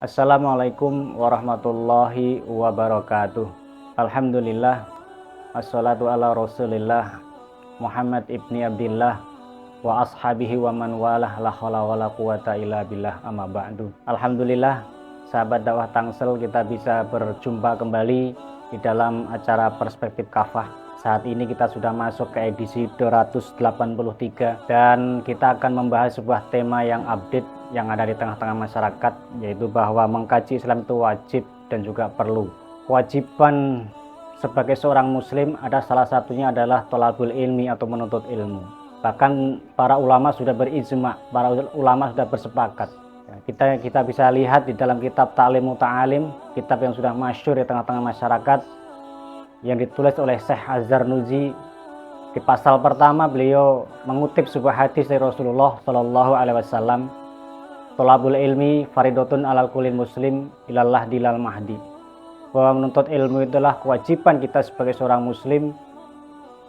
Assalamualaikum warahmatullahi wabarakatuh. Alhamdulillah, wassalatu ala rasulillah Muhammad ibni Abdillah wa ashabihi wa man walah, la haula wala quwata illa billah, amma ba'du. Alhamdulillah, sahabat dakwah Tangsel, kita bisa berjumpa kembali di dalam acara Perspektif Kafah. Saat ini kita sudah masuk ke edisi 283 dan kita akan membahas sebuah tema yang update yang ada di tengah-tengah masyarakat, yaitu bahwa mengkaji Islam itu wajib dan juga perlu. Kewajiban sebagai seorang muslim ada salah satunya adalah thalabul ilmi atau menuntut ilmu. Bahkan para ulama sudah berijma, para ulama sudah bersepakat. Kita bisa lihat di dalam kitab Ta'lim Muta'alim, kitab yang sudah masyhur di tengah-tengah masyarakat, yang ditulis oleh Syekh Az-Zarnuji. Di pasal pertama beliau mengutip sebuah hadis dari Rasulullah Shallallahu Alaihi Wasallam, thalabul ilmi faridotun alal kulli muslim ilallah dilal mahdi, bahwa menuntut ilmu itulah kewajiban kita sebagai seorang muslim,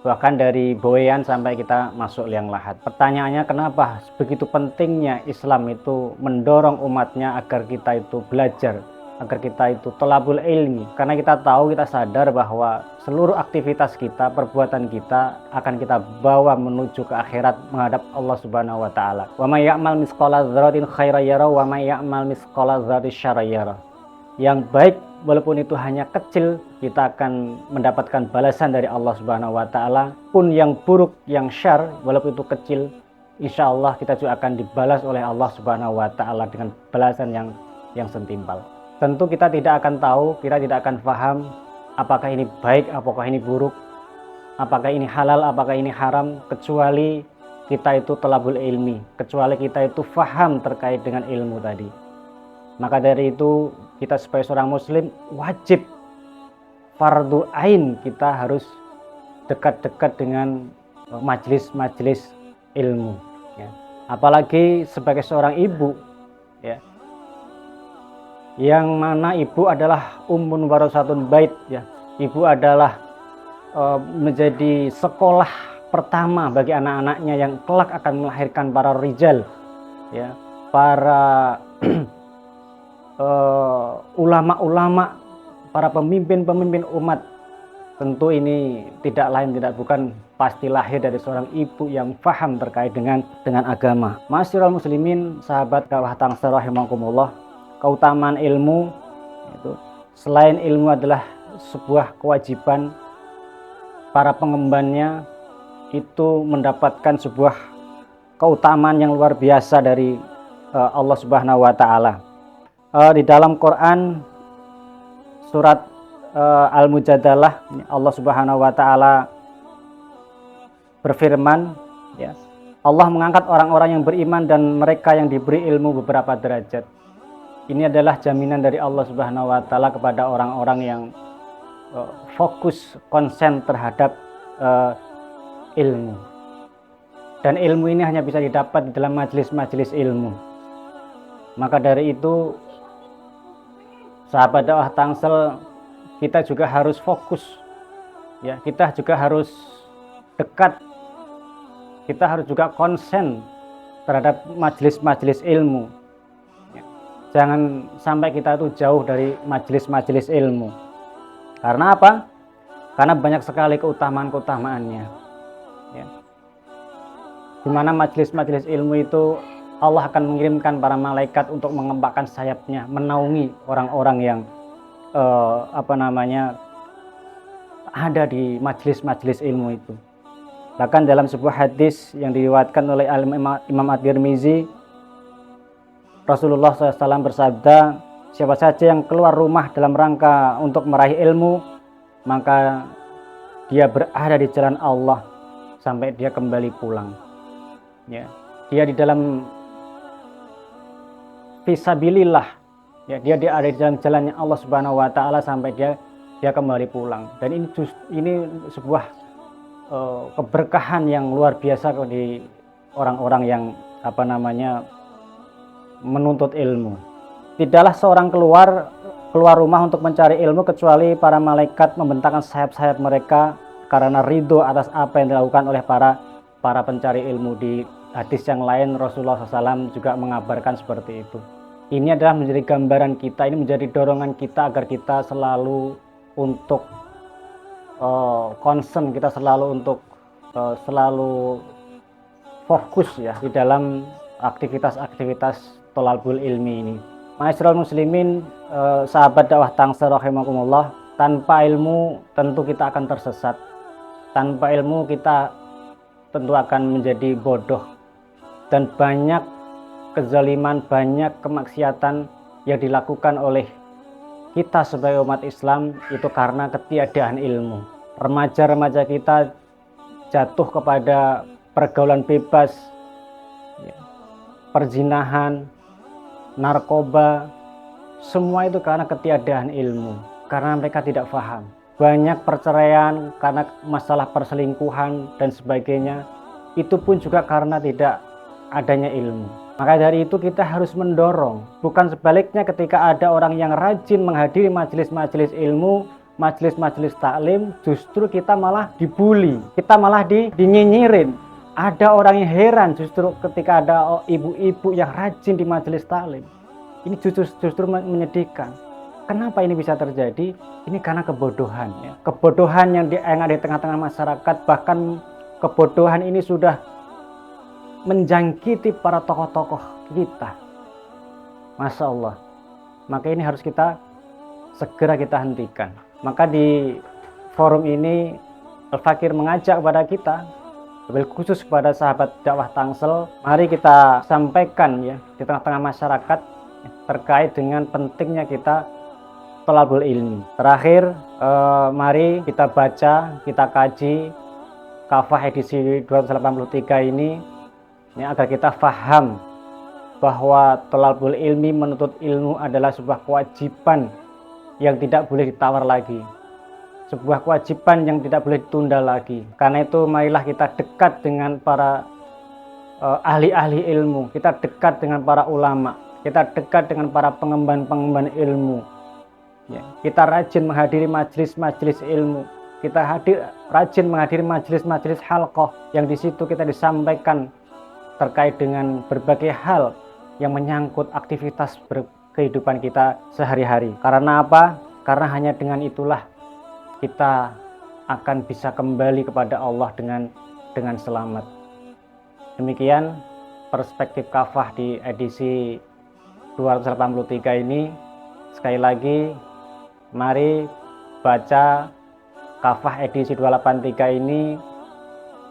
bahkan dari boyan sampai kita masuk liang lahat. Pertanyaannya, kenapa begitu pentingnya Islam itu mendorong umatnya agar kita itu belajar, agar kita itu thalabul ilmi? Karena kita tahu, kita sadar bahwa seluruh aktivitas kita, perbuatan kita akan kita bawa menuju ke akhirat menghadap Allah Subhanahu wa taala. Wa may ya'mal misqala dzarratin khairan yara wa may ya'mal misqala dzarratin syarran yara. Yang baik walaupun itu hanya kecil, kita akan mendapatkan balasan dari Allah Subhanahu wa taala. Pun yang buruk, yang syar, walaupun itu kecil, insya Allah kita juga akan dibalas oleh Allah Subhanahu wa taala dengan balasan yang setimpal. Tentu kita tidak akan tahu, kita tidak akan paham apakah ini baik, apakah ini buruk, apakah ini halal, apakah ini haram, kecuali kita itu thalabul ilmi, kecuali kita itu faham terkait dengan ilmu tadi. Maka dari itu, kita sebagai seorang muslim wajib, fardu ain, kita harus dekat-dekat dengan majelis-majelis ilmu, ya. Apalagi sebagai seorang ibu, ya, yang mana ibu adalah ummun warasatun bait, ya. Ibu adalah menjadi sekolah pertama bagi anak-anaknya yang kelak akan melahirkan para rijal, ya, para ulama-ulama, para pemimpin-pemimpin umat. Tentu ini tidak lain tidak bukan pasti lahir dari seorang ibu yang paham terkait dengan agama. Ma'asyiral muslimin, sahabat dakwah Tangsel rahimakumullah, keutamaan ilmu itu, selain ilmu adalah sebuah kewajiban, para pengembannya itu mendapatkan sebuah keutamaan yang luar biasa dari Allah Subhanahu wa taala. Di dalam Quran surat Al-Mujadalah, Allah Subhanahu wa taala berfirman, ya, Allah mengangkat orang-orang yang beriman dan mereka yang diberi ilmu beberapa derajat. Ini adalah jaminan dari Allah Subhanahu wa taala kepada orang-orang yang fokus, konsen terhadap ilmu. Dan ilmu ini hanya bisa didapat di dalam majelis-majelis ilmu. Maka dari itu, sahabat dakwah Tangsel, kita juga harus fokus, ya, kita juga harus dekat, kita harus juga konsen terhadap majelis-majelis ilmu. Jangan sampai kita itu jauh dari majelis-majelis ilmu. Karena apa? Karena banyak sekali keutamaan-keutamaannya, ya. Di mana majelis-majelis ilmu itu Allah akan mengirimkan para malaikat untuk mengembangkan sayapnya, menaungi orang-orang yang ada di majelis-majelis ilmu itu. Bahkan dalam sebuah hadis yang diriwayatkan oleh Imam At-Tirmizi, Rasulullah SAW bersabda, siapa saja yang keluar rumah dalam rangka untuk meraih ilmu, maka dia berada di jalan Allah sampai dia kembali pulang, ya. Dia di dalam fisabilillah, ya, dia ada di dalam jalannya Allah Subhanahu wa taala sampai dia kembali pulang. Dan ini sebuah keberkahan yang luar biasa di orang-orang yang menuntut ilmu. Tidaklah seorang keluar rumah untuk mencari ilmu kecuali para malaikat membentangkan sayap-sayap mereka karena ridho atas apa yang dilakukan oleh para pencari ilmu di hadis yang lain Rasulullah SAW juga mengabarkan seperti itu. Ini adalah menjadi gambaran kita, ini menjadi dorongan kita agar kita selalu untuk concern, kita selalu untuk selalu fokus ya di dalam aktivitas-aktivitas thalabul ilmi ini. Ma'asyiral muslimin, sahabat dakwah Tangsel rahimakumullah, tanpa ilmu tentu kita akan tersesat. Tanpa ilmu kita tentu akan menjadi bodoh, dan banyak kezaliman, banyak kemaksiatan yang dilakukan oleh kita sebagai umat Islam itu karena ketiadaan ilmu. Remaja-remaja kita jatuh kepada pergaulan bebas, perzinahan, narkoba, semua itu karena ketiadaan ilmu, karena mereka tidak paham. Banyak perceraian karena masalah perselingkuhan dan sebagainya, itu pun juga karena tidak adanya ilmu. Maka dari itu kita harus mendorong, bukan sebaliknya ketika ada orang yang rajin menghadiri majelis-majelis ilmu, majelis-majelis taklim, justru kita malah dibully, kita malah dinyinyirin. Ada orang yang heran justru ketika ada ibu-ibu yang rajin di majelis taklim. Ini justru menyedihkan. Kenapa ini bisa terjadi? Ini karena kebodohan ya. Kebodohan yang ada di tengah-tengah masyarakat, bahkan kebodohan ini sudah menjangkiti para tokoh-tokoh kita. Masya Allah. Maka ini harus segera kita hentikan. Maka di forum ini Al-Fakir mengajak kepada kita, lebih khusus kepada sahabat dakwah Tangsel, mari kita sampaikan ya di tengah-tengah masyarakat terkait dengan pentingnya kita thalabul ilmi. Terakhir, mari kita baca, kita kaji Kafah edisi 283 ini agar kita faham bahwa thalabul ilmi, menuntut ilmu adalah sebuah kewajiban yang tidak boleh ditawar lagi, sebuah kewajiban yang tidak boleh ditunda lagi. Karena itu marilah kita dekat dengan para ahli-ahli ilmu, kita dekat dengan para ulama, kita dekat dengan para pengemban-pengemban ilmu. Ya, kita rajin menghadiri majelis-majelis ilmu, kita rajin menghadiri majelis-majelis halqah yang di situ kita disampaikan terkait dengan berbagai hal yang menyangkut aktivitas kehidupan kita sehari-hari. Karena apa? Karena hanya dengan itulah kita akan bisa kembali kepada Allah dengan selamat. Demikian perspektif Kafah di edisi 283 ini. Sekali lagi, mari baca Kafah edisi 283 ini,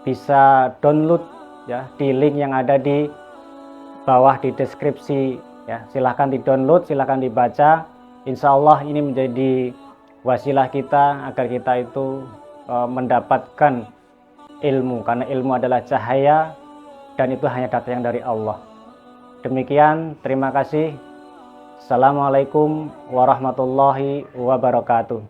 bisa download ya di link yang ada di bawah di deskripsi ya. Silahkan di download, silahkan dibaca. Insya Allah ini menjadi wasilah kita agar kita itu mendapatkan ilmu, karena ilmu adalah cahaya dan itu hanya datang dari Allah. Demikian, terima kasih. Assalamualaikum warahmatullahi wabarakatuh.